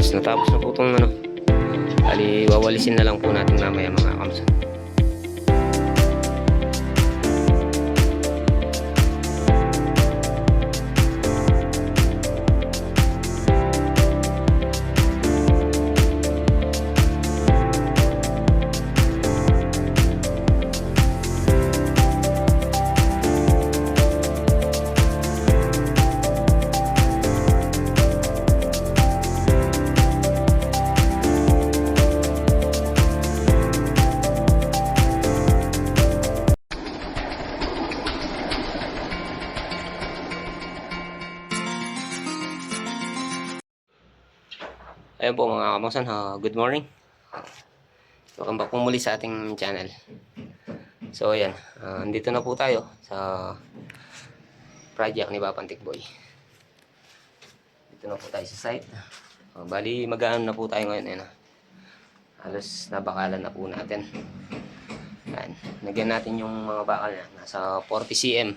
halos natapos na po itong ano. Bali, wawalisin na lang po natin mamaya mga kamsan. Ayan po mga kamangsan, good morning. Welcome back po muli sa ating channel. So ayan, andito na po tayo sa project ni Bapantik Boy. Dito na po tayo sa site. Bali mag-aano na po tayo ngayon. Ayan, halos nabakalan na po natin. Ayan, nagyan natin yung mga bakal na nasa 40 cm.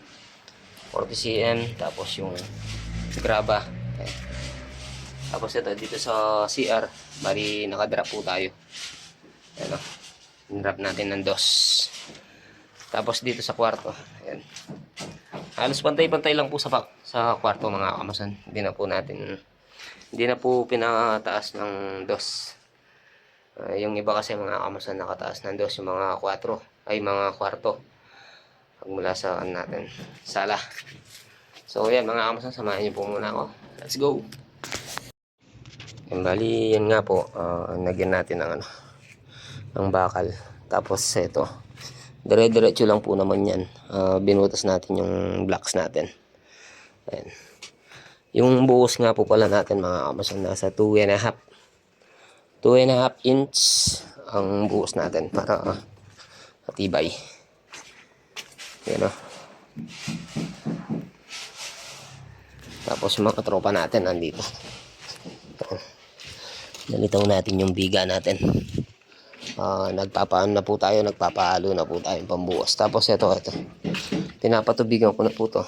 40 cm, tapos yung graba. Ayan. Tapos ito, dito sa CR, bali nakadrop po tayo. Ayan o, drop natin ng dos. Tapos dito sa kwarto, ayan. Halos pantay-pantay lang po sa kwarto mga kamasan. Hindi na po pinataas ng dos. Yung iba kasi mga kamasan nakataas ng dos, yung mga mga kwarto. Pagmula sa natin, sala. So ayan mga kamasan, samahan niyo po muna ako. Let's go! Bali, yan nga po, nagyan natin ng bakal. Tapos ito, dire-diretso lang po naman yan. Binutas natin yung blocks natin. Ayan. Yung buhos nga po pala natin mga kamasan, nasa 2.5 inch ang buhos natin para matibay. Yan o. Tapos yung mga tropa natin nandito. Nalitaw natin yung biga natin. Nagpapahalo na po tayo ng pambuhos. Tapos ito. Pinapatubigan ko na po to.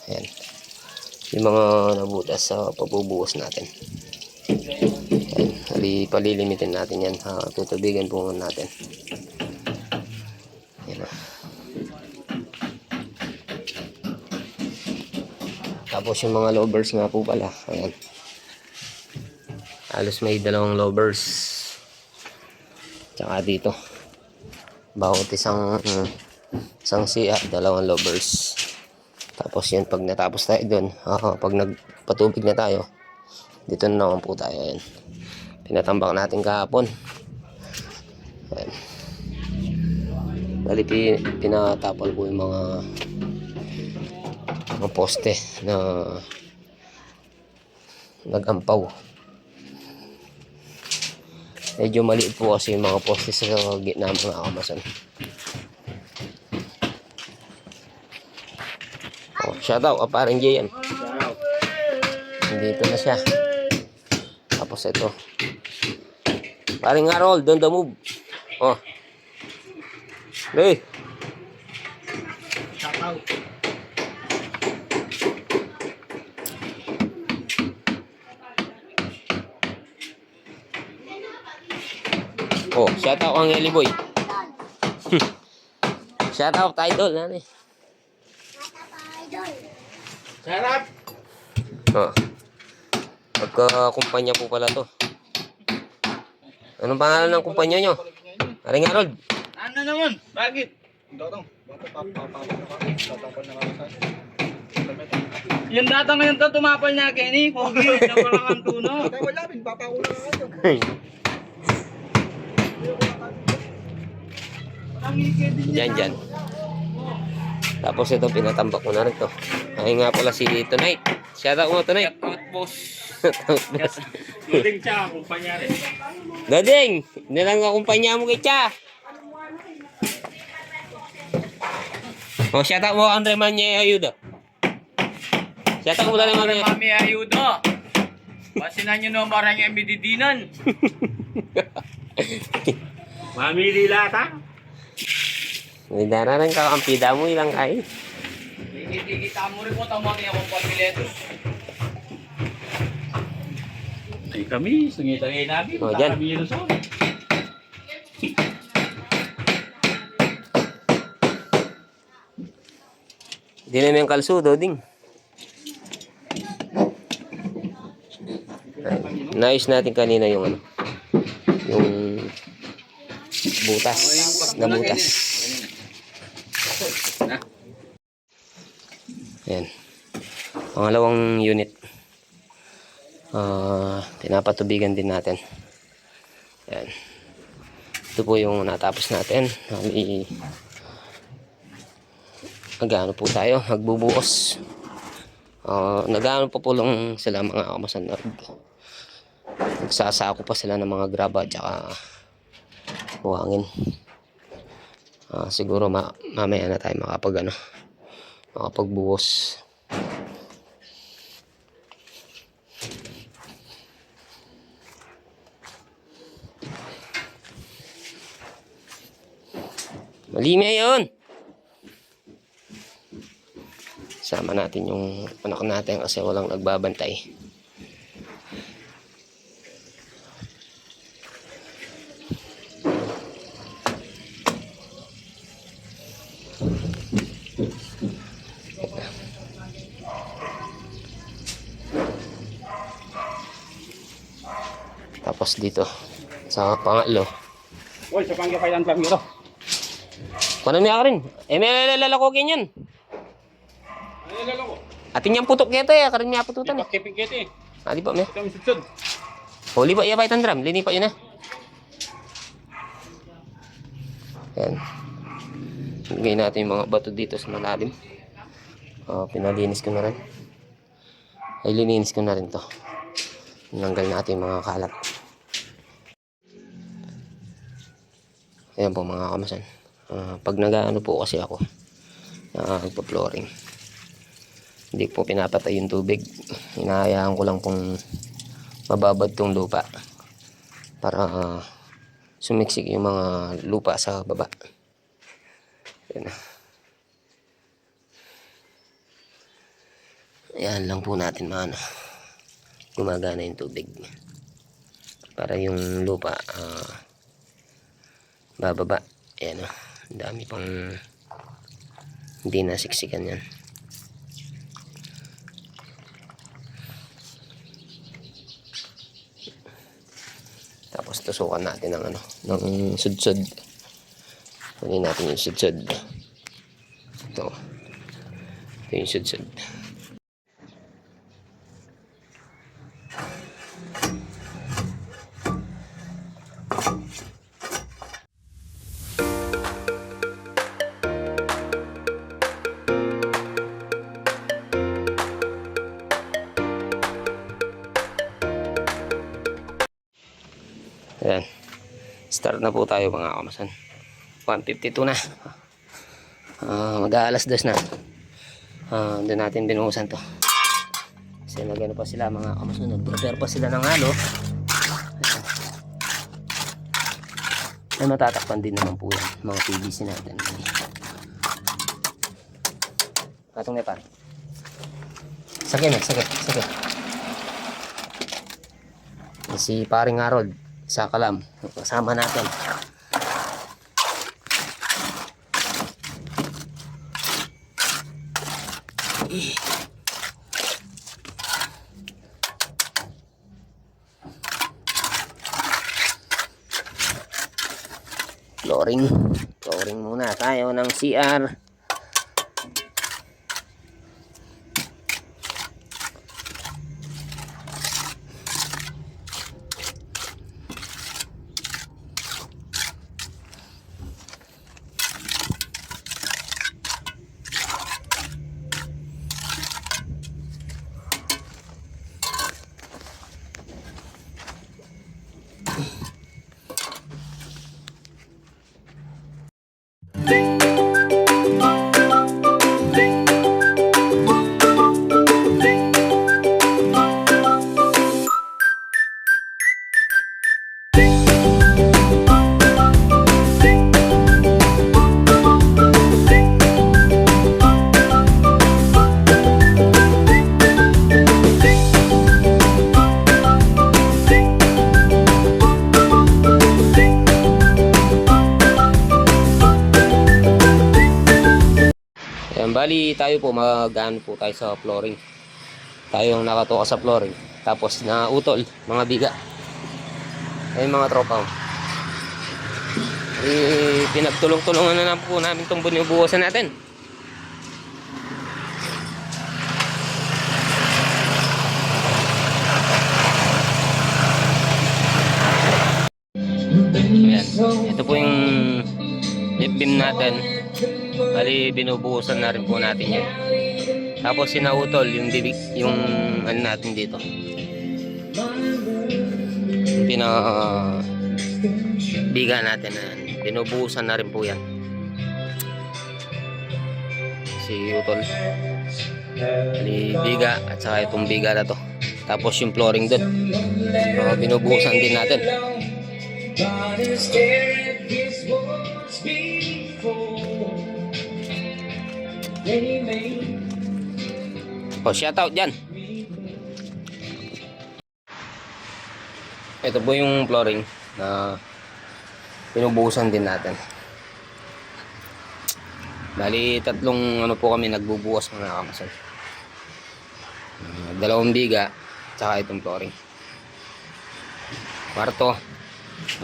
Ayan. Yung mga nabutas sa pabubuhos natin. Ayan. Palilimitin natin yan. Tutubigan po natin. Ayan. Tapos yung mga lovers nga po pala. Ayan. Halos may 2 lovers. Tsaka dito. Bawat isang CR, 2 lovers. Tapos yun, pag natapos tayo dun, pag nagpatubig na tayo, dito na naman po tayo. Ayan. Pinatambak natin kahapon. Ayan. Bali, pinatapal po yung mga poste na nag-ampaw. Medyo maliit po kasi yung mga poste sa gitna mga kamasan. Shout out parang Jay yan. Dito na siya. Tapos ito paring Harold, don't the move. Hey, shout out. Shout out ang Eli Boy. Shout out idol nani. Sarap. Pagka-kumpanya po pala to. Anong pangalan ng kumpanya nyo? Aring Harold. Ano naman? Bakit? Yung data ngayon to tumapal na Kenny. Kogi, napalangan tuno. Wala, pinapakula na kayo. Dyan. Tapos ito pinatambak ko na rin to. Ay nga pala si Tonight. Shout out mo Tonight. Boss. Dading siya, kumpanya rin. Dading, nilang kumpanya mo kay Cha. Shout out mo Andre Manye Ayudo. Shout out mo lang naman. Mami Ayudo. Pasinan nyo no marang yung bididinan. Mami Lilata. May dararang kakampida mo ilang kain. Ikita mo rin po tamang niya kung pamiletos. Ay kami, sungit-tangay namin. O, dyan. Kami yun so. Hindi na yung kalso, Doding. Nais natin kanina yung ano. Yung butas. Na butas. Ayan. Pangalawang unit. Pinapatubigan din natin. Ayan. Ito po yung natapos natin. Nag-ano po tayo, magbubuos. Nag-ano po lang sila mga kamasan. Nagsasako pa sila ng mga graba at saka buhangin. Siguro mamaya na tayo makapagbuos. Malimay yun! Sama natin yung anak natin kasi walang nagbabantay. Tapos dito sa pangatlo. Uy, sa pangga kailan lang ito. Kuno niya ka rin. May lalakokin yan. Ano lalo ko? Atin yung putok kito karin niya pututan eh. Pakiping kiti. Di ba, me? Kami sudsud. Huli pa iya pa itang drum. Lini pa yun Yan. Lagay natin yung mga bato dito sa malalim. Pinalinis ko na rin. Ay, lininis ko na rin to. Nanggal natin yung mga kalat. Ayan po mga kamasan. Pag nag-ano po kasi ako, nagpa-flooring, hindi po pinapatay yung tubig. Hinahayaan ko lang pong mababad tong lupa para sumiksik yung mga lupa sa baba. Ayan. Ayan lang po natin gumagana yung tubig para yung lupa bababa. Ayan ang dami pang hindi nasiksikan yan. Tapos tusukan natin ng sudsod. Kunin natin yung sudsod. Ito yung sudsod. Ayan. Start na po tayo mga kamasan. 1:52 na. Mag-aalas 2 na. Doon natin binuhusan to. Kasi nagano pa sila mga kamasan. Nag-prepare pa sila ng halo. Ay matatakpan din naman po yan. Mga PVC natin. Patong na pa. Sakit. Si paring Harold sa kalam, kasama natin. Flooring muna tayo ng CR. Bali tayo po mag-ano po tayo sa flooring. Tayo ang nakatoka sa flooring. Tapos na utol, mga biga. Ayun mga tropa. Pinagtulong-tulungan na lang po namin itong binubuhusan natin. Ayan. Ito po yung lip beam natin. Bali binubuhusan na rin po natin yan. Tapos sinautol yung bibig, yung ano natin dito. Yung biga natin na yan. Binubuhusan na rin po yan. Si utol. Bali biga at saka itong biga na to. Tapos yung flooring doon. Binubuhusan din natin. Oh, shout out dyan. Ito po yung flooring na pinubuhusan din natin. Bali, tatlong ano po kami nagbubuhos mga kamasan. Dalawang biga, tsaka itong flooring. Kwarto.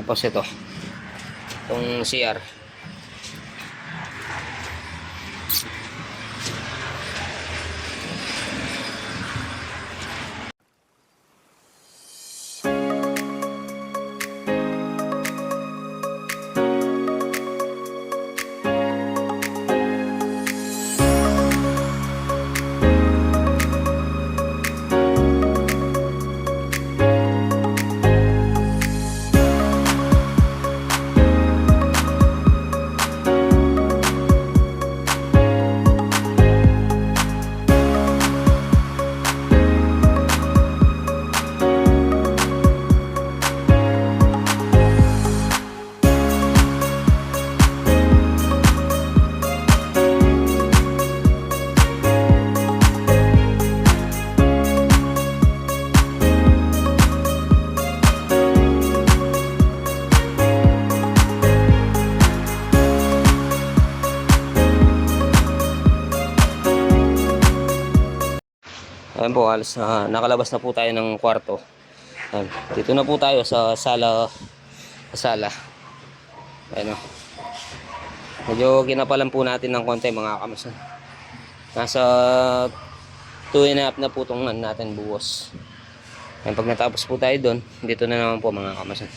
Tapos ito. Itong CR. Ayan po, alas na, nakalabas na po tayo ng kwarto. Ayan. Dito na po tayo sa sala. Ayan o. Medyo ginapalan po natin ng konti mga kamasan. Nasa 2.5 na po itong natin buwas. Ayan, pag natapos po tayo doon, dito na naman po mga kamasan.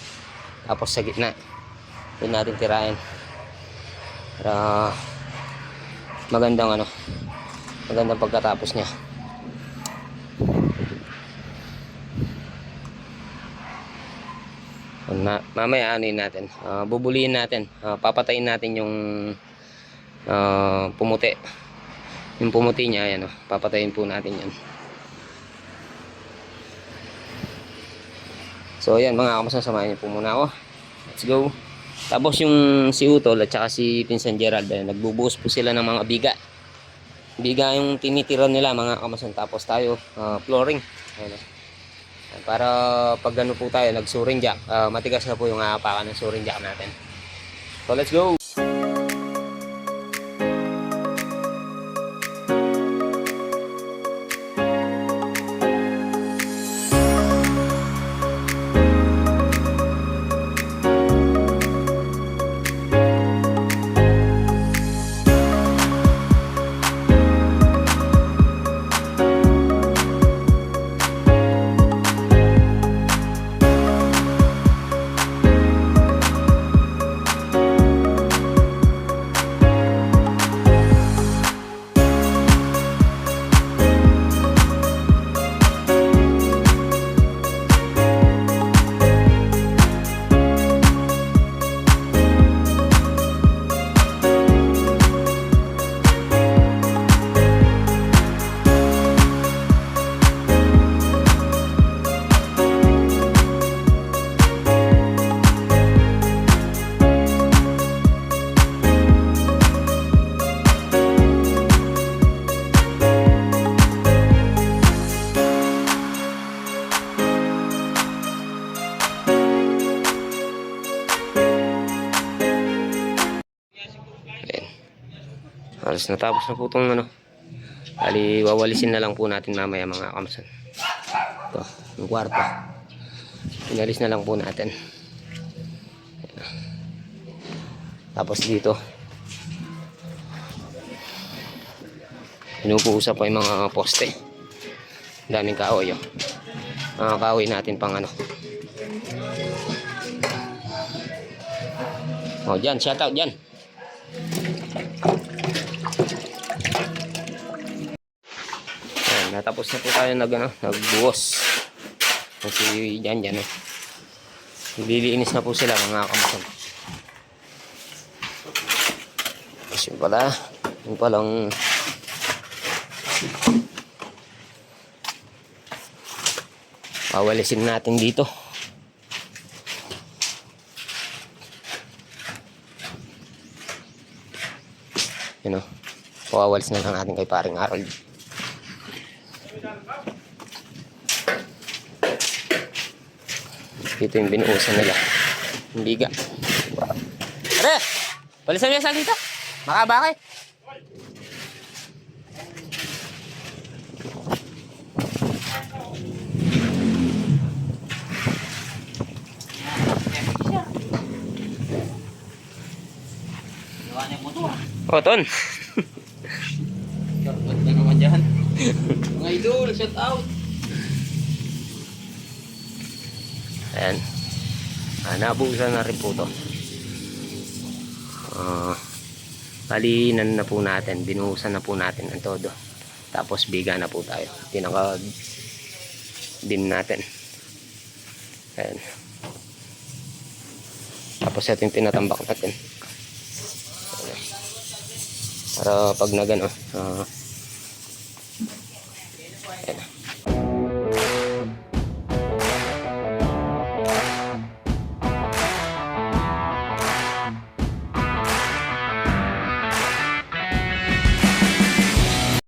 Tapos sa gitna, doon natin tirahin. Para magandang pagkatapos niya. Mamaya natin, bubulihin natin, papatayin natin yung pumuti. Yung pumuti niya, ayan, papatayin po natin yan. So ayan mga kamasan, samahan niyo po muna ako. Let's go. Tapos yung si Utol at saka si Pinsan Gerald, nagbubuhos po sila ng mga biga yung tinitira nila mga kamasan. Tapos tayo flooring, ayan, para pag ano po tayo nag-suring jack, matigas na po yung aapakan ng suring jack natin. So let's go. Halos natapos na po itong ano. Bali, wawalisin na lang po natin mamaya mga kamasan. Ito, yung kwarto. Inalis na lang po natin. Tapos dito, inupuusap pa yung mga poste. Daming kahoy, oh. Mga kahoy natin pang ano. Oh, dyan, shout out dyan. Ayan, natapos na po tayo nagbuhos. Kasi dyan, oh. Liliinis na po sila mga kamasan. Kasi yung palang wawalisin natin dito. Yun o. Pawawalis na lang natin kay paring Harold. Dito yung binuusan nila. Yung biga. Are! Balisan niya sa dito. Makabakay. Oh, ton. Shoutout na naman dyan. Mga idol, shout out. Ayan. Nabuusan na rin po ito. Palinan na po natin. Binuhusan na po natin ang todo. Tapos biga na po tayo. Pinaka-dim natin. Ayan. Tapos ito yung tinatambak natin. Para pag na gano'n,